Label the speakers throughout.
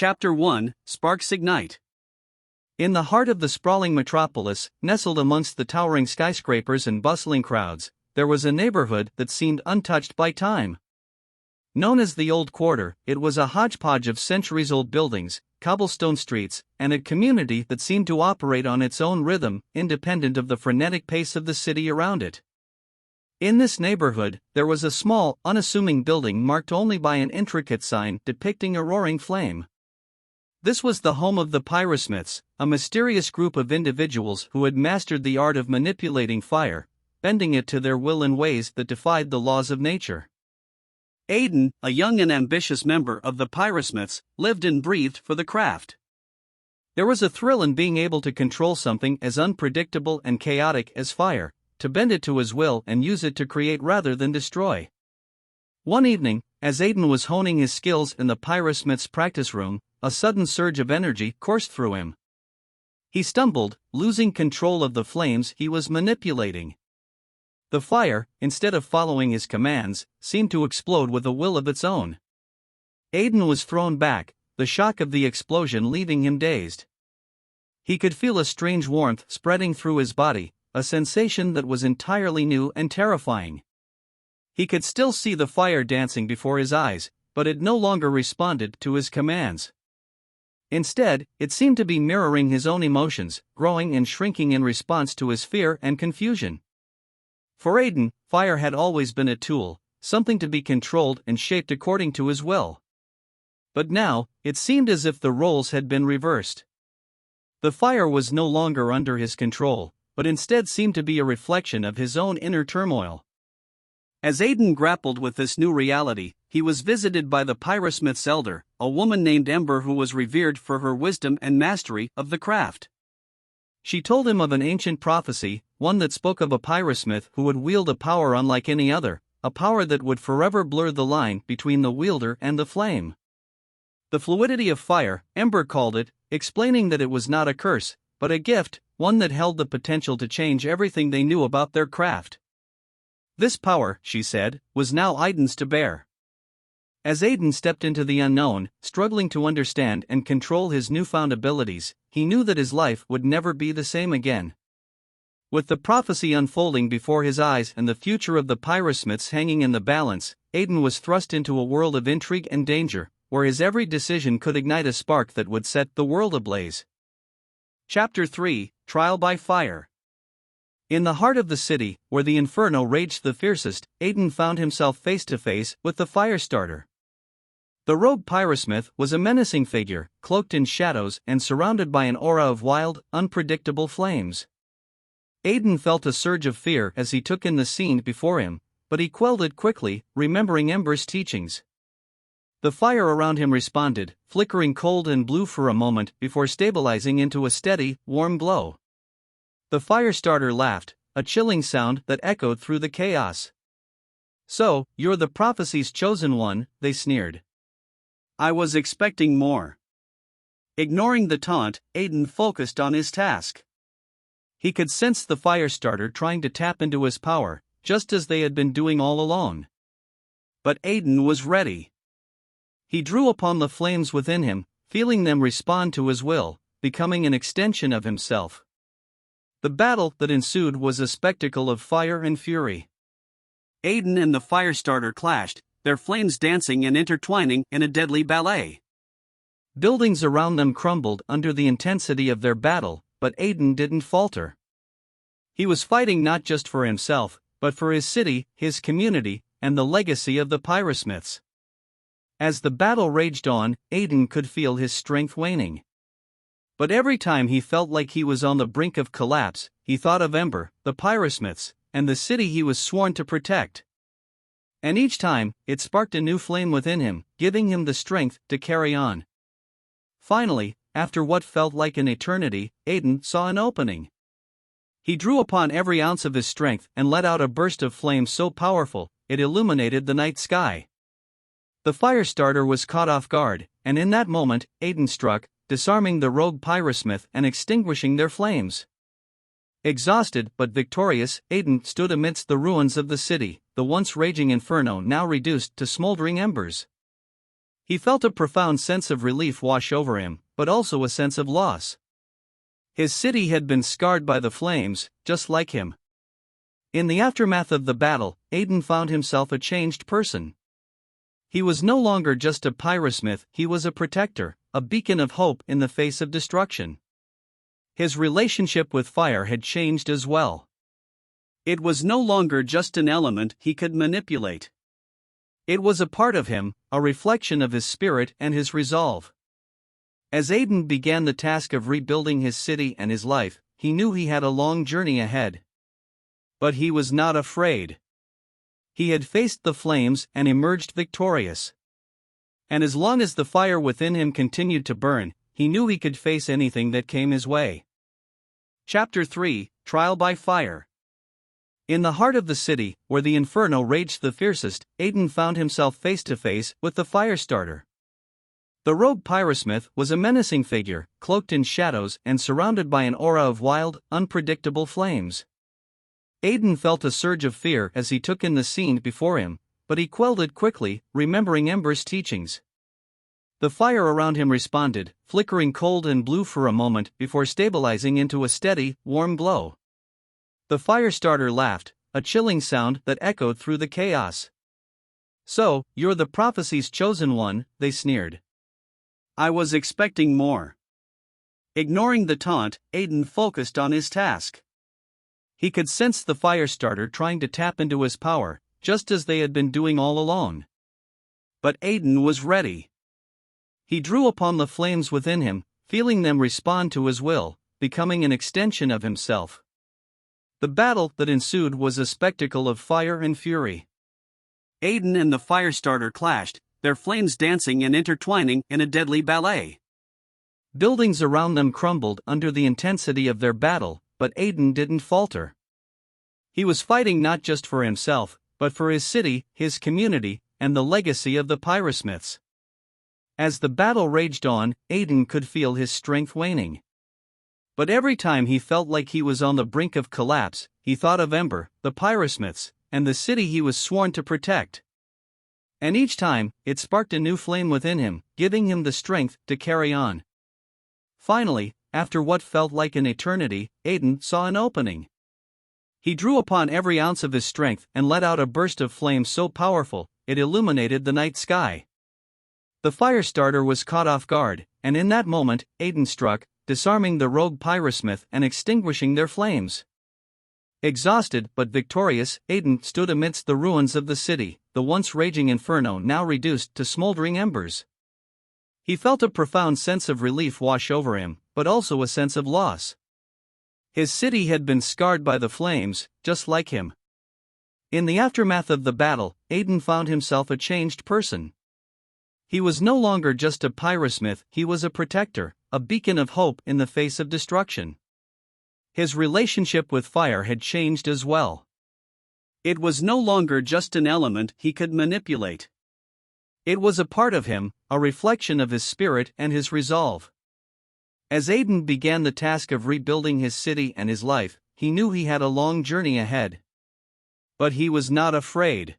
Speaker 1: Chapter 1, Sparks Ignite.
Speaker 2: In the heart of the sprawling metropolis, nestled amongst the towering skyscrapers and bustling crowds, there was a neighborhood that seemed untouched by time. Known as the Old Quarter, it was a hodgepodge of centuries-old buildings, cobblestone streets, and a community that seemed to operate on its own rhythm, independent of the frenetic pace of the city around it. In this neighborhood, there was a small, unassuming building marked only by an intricate sign depicting a roaring flame. This was the home of the Pyrosmiths, a mysterious group of individuals who had mastered the art of manipulating fire, bending it to their will in ways that defied the laws of nature.
Speaker 1: Aidan, a young and ambitious member of the Pyrosmiths, lived and breathed for the craft.
Speaker 2: There was a thrill in being able to control something as unpredictable and chaotic as fire, to bend it to his will and use it to create rather than destroy. One evening, as Aidan was honing his skills in the Pyrosmiths' practice room, a sudden surge of energy coursed through him. He stumbled, losing control of the flames he was manipulating. The fire, instead of following his commands, seemed to explode with a will of its own. Aidan was thrown back, the shock of the explosion leaving him dazed. He could feel a strange warmth spreading through his body, a sensation that was entirely new and terrifying. He could still see the fire dancing before his eyes, but it no longer responded to his commands. Instead, it seemed to be mirroring his own emotions, growing and shrinking in response to his fear and confusion. For Aidan, fire had always been a tool, something to be controlled and shaped according to his will. But now, it seemed as if the roles had been reversed. The fire was no longer under his control, but instead seemed to be a reflection of his own inner turmoil.
Speaker 1: As Aidan grappled with this new reality, he was visited by the Pyrosmith's elder, a woman named Embark who was revered for her wisdom and mastery of the craft.
Speaker 2: She told him of an ancient prophecy, one that spoke of a Pyrosmith who would wield a power unlike any other, a power that would forever blur the line between the wielder and the flame. The Fluidity of Fire, Embark called it, explaining that it was not a curse, but a gift, one that held the potential to change everything they knew about their craft. This power, she said, was now Aidan's to bear. As Aidan stepped into the unknown, struggling to understand and control his newfound abilities, he knew that his life would never be the same again. With the prophecy unfolding before his eyes and the future of the Pyrosmiths hanging in the balance, Aidan was thrust into a world of intrigue and danger, where his every decision could ignite a spark that would set the world ablaze.
Speaker 1: Chapter 3, Trial by Fire.
Speaker 2: In the heart of the city, where the inferno raged the fiercest, Aidan found himself face to face with the Firestarter. The rogue Pyrosmith was a menacing figure, cloaked in shadows and surrounded by an aura of wild, unpredictable flames. Aidan felt a surge of fear as he took in the scene before him, but he quelled it quickly, remembering Embark's teachings. The fire around him responded, flickering cold and blue for a moment before stabilizing into a steady, warm glow. The Firestarter laughed, a chilling sound that echoed through the chaos. "So, you're the prophecy's chosen one," they sneered.
Speaker 1: "I was expecting more." Ignoring the taunt, Aidan focused on his task.
Speaker 2: He could sense the Firestarter trying to tap into his power, just as they had been doing all along.
Speaker 1: But Aidan was ready.
Speaker 2: He drew upon the flames within him, feeling them respond to his will, becoming an extension of himself. The battle that ensued was a spectacle of fire and fury.
Speaker 1: Aidan and the Firestarter clashed, their flames dancing and intertwining in a deadly ballet.
Speaker 2: Buildings around them crumbled under the intensity of their battle, but Aidan didn't falter. He was fighting not just for himself, but for his city, his community, and the legacy of the Pyrosmiths. As the battle raged on, Aidan could feel his strength waning. But every time he felt like he was on the brink of collapse, he thought of Embark, the Pyrosmiths, and the city he was sworn to protect. And each time, it sparked a new flame within him, giving him the strength to carry on. Finally, after what felt like an eternity, Aidan saw an opening. He drew upon every ounce of his strength and let out a burst of flame so powerful, it illuminated the night sky. The Firestarter was caught off guard, and in that moment, Aidan struck, disarming the rogue Pyrosmith and extinguishing their flames. Exhausted but victorious, Aidan stood amidst the ruins of the city, the once raging inferno now reduced to smoldering embers. He felt a profound sense of relief wash over him, but also a sense of loss. His city had been scarred by the flames, just like him. In the aftermath of the battle, Aidan found himself a changed person. He was no longer just a pyrosmith, he was a protector, a beacon of hope in the face of destruction. His relationship with fire had changed as well.
Speaker 1: It was no longer just an element he could manipulate.
Speaker 2: It was a part of him, a reflection of his spirit and his resolve. As Aidan began the task of rebuilding his city and his life, he knew he had a long journey ahead. But he was not afraid. He had faced the flames and emerged victorious. And as long as the fire within him continued to burn, he knew he could face anything that came his way.
Speaker 1: Chapter 3: Trial by Fire.
Speaker 2: In the heart of the city, where the inferno raged the fiercest, Aidan found himself face to face with the firestarter. The rogue pyrosmith was a menacing figure, cloaked in shadows and surrounded by an aura of wild, unpredictable flames. Aidan felt a surge of fear as he took in the scene before him, but he quelled it quickly, remembering Ember's teachings. The fire around him responded, flickering cold and blue for a moment before stabilizing into a steady, warm glow. The firestarter laughed, a chilling sound that echoed through the chaos. "So, you're the prophecy's chosen one," they sneered.
Speaker 1: I was expecting more. Ignoring the taunt, Aidan focused on his task.
Speaker 2: He could sense the firestarter trying to tap into his power, just as they had been doing all along.
Speaker 1: But Aidan was ready.
Speaker 2: He drew upon the flames within him, feeling them respond to his will, becoming an extension of himself. The battle that ensued was a spectacle of fire and fury.
Speaker 1: Aidan and the firestarter clashed, their flames dancing and intertwining in a deadly ballet.
Speaker 2: Buildings around them crumbled under the intensity of their battle, but Aidan didn't falter. He was fighting not just for himself, but for his city, his community, and the legacy of the Pyrosmiths. As the battle raged on, Aidan could feel his strength waning. But every time he felt like he was on the brink of collapse, he thought of Ember, the Pyrosmiths, and the city he was sworn to protect. And each time, it sparked a new flame within him, giving him the strength to carry on. Finally, after what felt like an eternity, Aidan saw an opening. He drew upon every ounce of his strength and let out a burst of flame so powerful, it illuminated the night sky. The firestarter was caught off guard, and in that moment, Aidan struck, disarming the rogue pyrosmith and extinguishing their flames. Exhausted but victorious, Aidan stood amidst the ruins of the city, the once raging inferno now reduced to smoldering embers. He felt a profound sense of relief wash over him, but also a sense of loss. His city had been scarred by the flames, just like him. In the aftermath of the battle, Aidan found himself a changed person. He was no longer just a pyrosmith, he was a protector, a beacon of hope in the face of destruction. His relationship with fire had changed as well.
Speaker 1: It was no longer just an element he could manipulate.
Speaker 2: It was a part of him, a reflection of his spirit and his resolve. As Aidan began the task of rebuilding his city and his life, he knew he had a long journey ahead. But he was not afraid.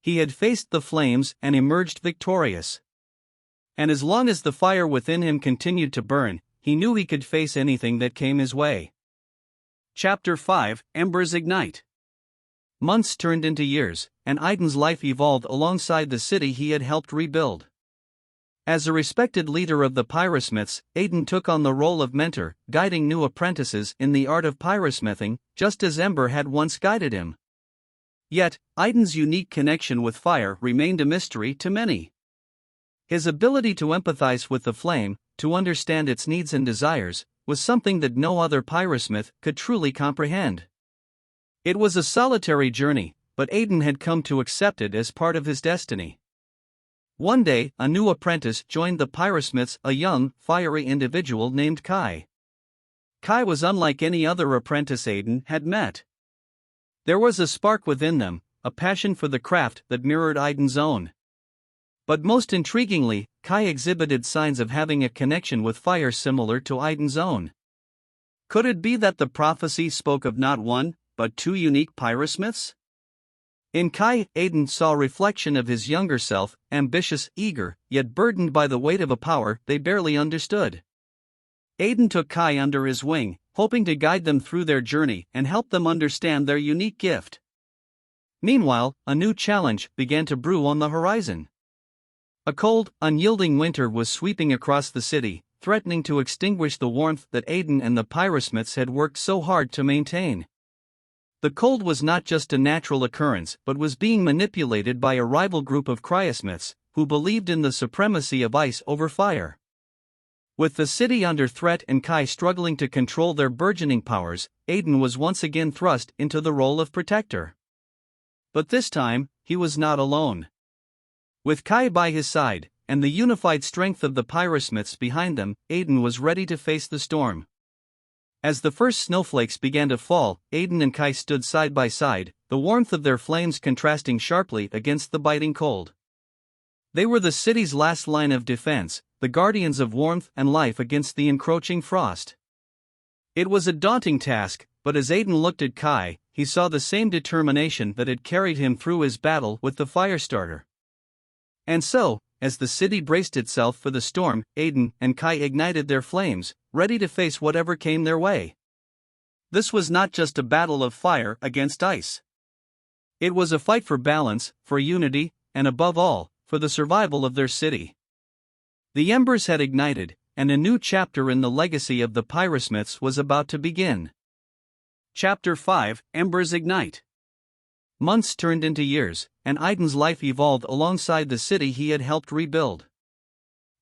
Speaker 2: He had faced the flames and emerged victorious. And as long as the fire within him continued to burn, he knew he could face anything that came his way.
Speaker 1: Chapter 5: Embers Ignite.
Speaker 2: Months turned into years, and Aidan's life evolved alongside the city he had helped rebuild. As a respected leader of the Pyrosmiths, Aidan took on the role of mentor, guiding new apprentices in the art of pyrosmithing, just as Ember had once guided him. Yet, Aidan's unique connection with fire remained a mystery to many. His ability to empathize with the flame, to understand its needs and desires, was something that no other pyrosmith could truly comprehend. It was a solitary journey, but Aidan had come to accept it as part of his destiny. One day, a new apprentice joined the Pyrosmiths, a young, fiery individual named Kai. Kai was unlike any other apprentice Aidan had met. There was a spark within them, a passion for the craft that mirrored Aidan's own. But most intriguingly, Kai exhibited signs of having a connection with fire similar to Aidan's own. Could it be that the prophecy spoke of not one, but two unique Pyrosmiths? In Kai, Aidan saw a reflection of his younger self, ambitious, eager, yet burdened by the weight of a power they barely understood. Aidan took Kai under his wing, hoping to guide them through their journey and help them understand their unique gift. Meanwhile, a new challenge began to brew on the horizon. A cold, unyielding winter was sweeping across the city, threatening to extinguish the warmth that Aidan and the Pyrosmiths had worked so hard to maintain. The cold was not just a natural occurrence but was being manipulated by a rival group of cryosmiths, who believed in the supremacy of ice over fire. With the city under threat and Kai struggling to control their burgeoning powers, Aidan was once again thrust into the role of protector. But this time, he was not alone. With Kai by his side, and the unified strength of the Pyrosmiths behind them, Aidan was ready to face the storm. As the first snowflakes began to fall, Aidan and Kai stood side by side, the warmth of their flames contrasting sharply against the biting cold. They were the city's last line of defense, the guardians of warmth and life against the encroaching frost. It was a daunting task, but as Aidan looked at Kai, he saw the same determination that had carried him through his battle with the firestarter. And so, as the city braced itself for the storm, Aidan and Kai ignited their flames, ready to face whatever came their way. This was not just a battle of fire against ice. It was a fight for balance, for unity, and above all, for the survival of their city. The embers had ignited, and a new chapter in the legacy of the Pyrosmiths was about to begin.
Speaker 1: Chapter 5: Embers Ignite.
Speaker 2: Months turned into years, and Aidan's life evolved alongside the city he had helped rebuild.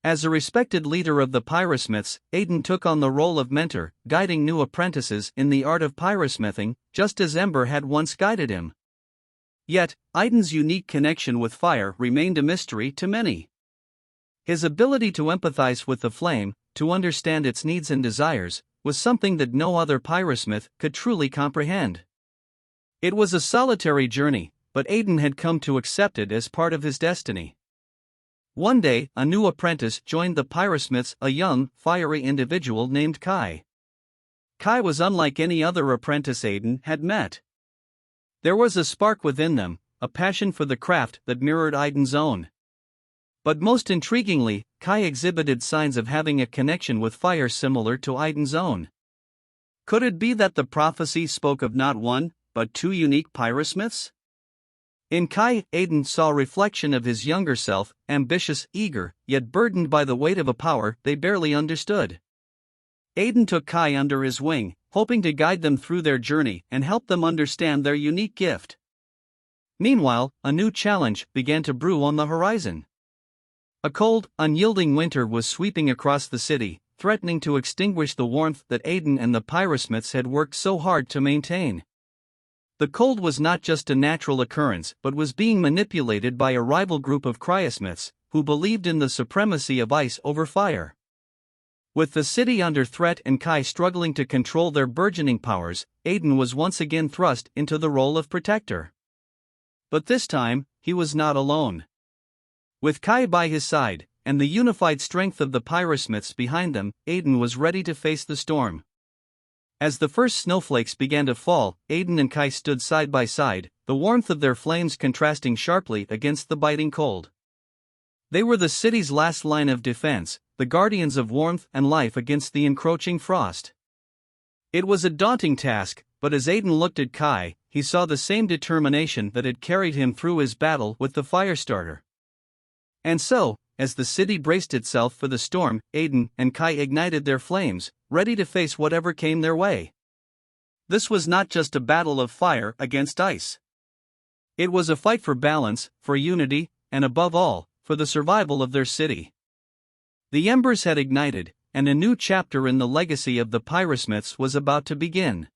Speaker 2: As a respected leader of the Pyrosmiths, Aidan took on the role of mentor, guiding new apprentices in the art of pyrosmithing, just as Ember had once guided him. Yet, Aidan's unique connection with fire remained a mystery to many. His ability to empathize with the flame, to understand its needs and desires, was something that no other pyrosmith could truly comprehend. It was a solitary journey, but Aidan had come to accept it as part of his destiny. One day, a new apprentice joined the Pyrosmiths, a young, fiery individual named Kai. Kai was unlike any other apprentice Aidan had met. There was a spark within them, a passion for the craft that mirrored Aidan's own. But most intriguingly, Kai exhibited signs of having a connection with fire similar to Aidan's own. Could it be that the prophecy spoke of not one, but two unique Pyrosmiths? In Kai, Aidan saw a reflection of his younger self, ambitious, eager, yet burdened by the weight of a power they barely understood. Aidan took Kai under his wing, hoping to guide them through their journey and help them understand their unique gift. Meanwhile, a new challenge began to brew on the horizon. A cold, unyielding winter was sweeping across the city, threatening to extinguish the warmth that Aidan and the Pyrosmiths had worked so hard to maintain. The cold was not just a natural occurrence but was being manipulated by a rival group of cryosmiths, who believed in the supremacy of ice over fire. With the city under threat and Kai struggling to control their burgeoning powers, Aidan was once again thrust into the role of protector. But this time, he was not alone. With Kai by his side, and the unified strength of the Pyrosmiths behind them, Aidan was ready to face the storm. As the first snowflakes began to fall, Aidan and Kai stood side by side, the warmth of their flames contrasting sharply against the biting cold. They were the city's last line of defense, the guardians of warmth and life against the encroaching frost. It was a daunting task, but as Aidan looked at Kai, he saw the same determination that had carried him through his battle with the firestarter. And so, as the city braced itself for the storm, Aidan and Kai ignited their flames, ready to face whatever came their way. This was not just a battle of fire against ice. It was a fight for balance, for unity, and above all, for the survival of their city. The embers had ignited, and a new chapter in the legacy of the Pyrosmiths was about to begin.